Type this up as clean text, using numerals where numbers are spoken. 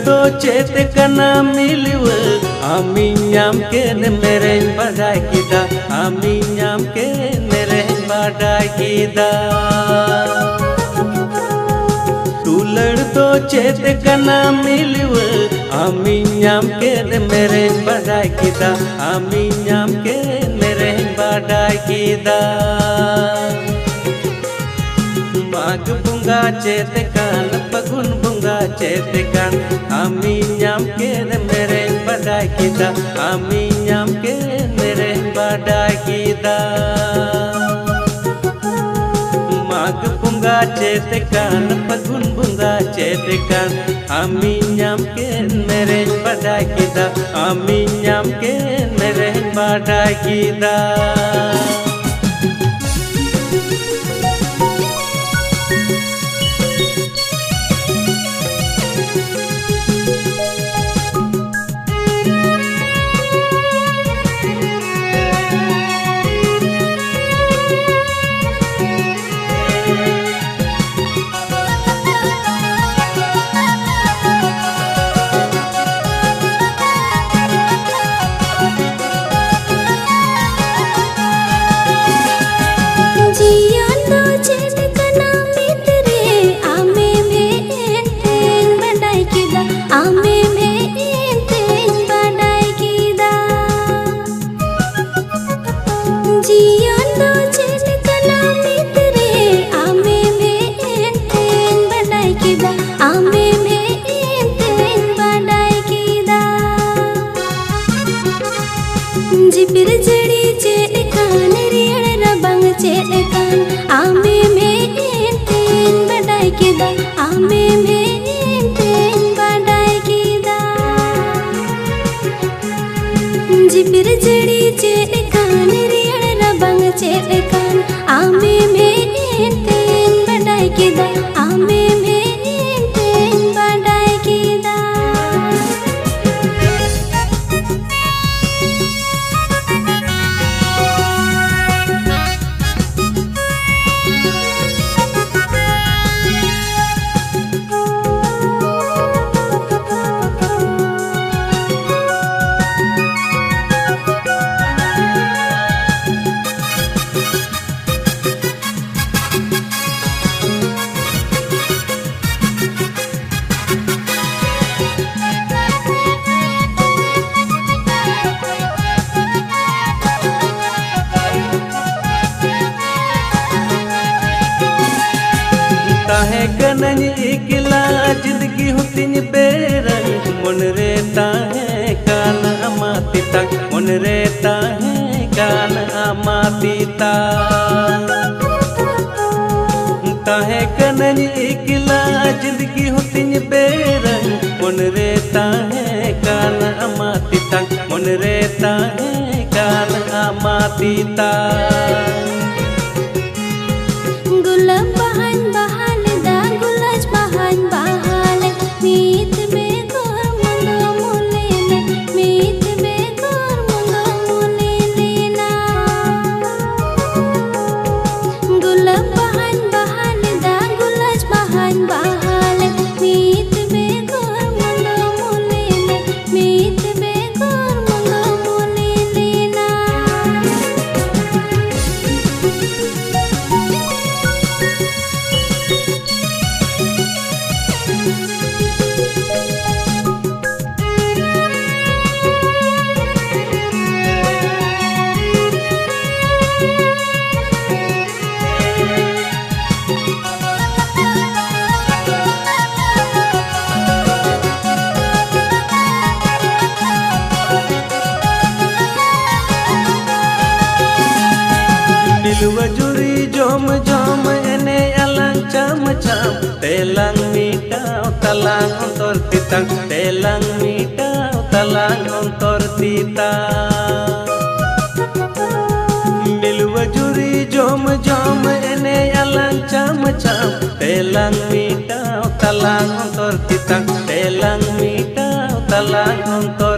तो चेत कना मिलव आमी नाम के मेरे बड़ाई किदा आमी नाम के मेरे बड़ाई किदा तुलड़ तो चेत कना मिलव आमी नाम के मेरे बड़ाई किदा आमी नाम के मेरे बड़ाई किदा माघ बुंगा चेत कान पगुन बुंगा चेत कान आमी नाम के मेरे बड़ाई किदा आमी नाम के मेरे बड़ाई किदा माघ बुंगा चेत कान पगुन बुंगा चेत कान आमी नाम के मेरे बड़ाई किदा आमी नाम के मेरे बड़ाई किदा जिपिर जड़ी चेत कान रियड़ रबंग चेत कान आमे में तेन बड़ाई किदा आमे में तेन बड़ाई किदा जिपिर जड़ी चेत कान रियड़ रबंग चेत कान आमे में तेन बड़ाई किदा आमे में तेन बड़ाई किदा ताहे कनन इकला जिंदगी होतिन बेरंग मन रे ताहे कान अमाती तक मन रे ताहे कान अमाती ता ताहे कनन इकला जिंदगी होतिन बेरंग मन रे ताहे कान अमाती तक मन रे ताहे कान अमाती ता गुलाब बहन बहाल दा गुलाज बहन बहाल मीत बेगोर मुंगो मुलेले मीत बेगोर मुंगो मुलेले गुलाब बहन बहाल दा गुलाज बहन बहाल मीत बेगोर मुंगो मुलेले मीत बेगोर मुंगो मुलेले वजुरी जोम जोम एने अलांग चाम चाम तेलांग मीटाव तलांग अंतर तितांग तेलांग मीटाव तलांग अंतर तिता वजुरी जोम जोम एने अलांग चाम चाम तेलांग मीटाव तलांग अंतर तितांग तेलांग मीटाव तलांग अंतर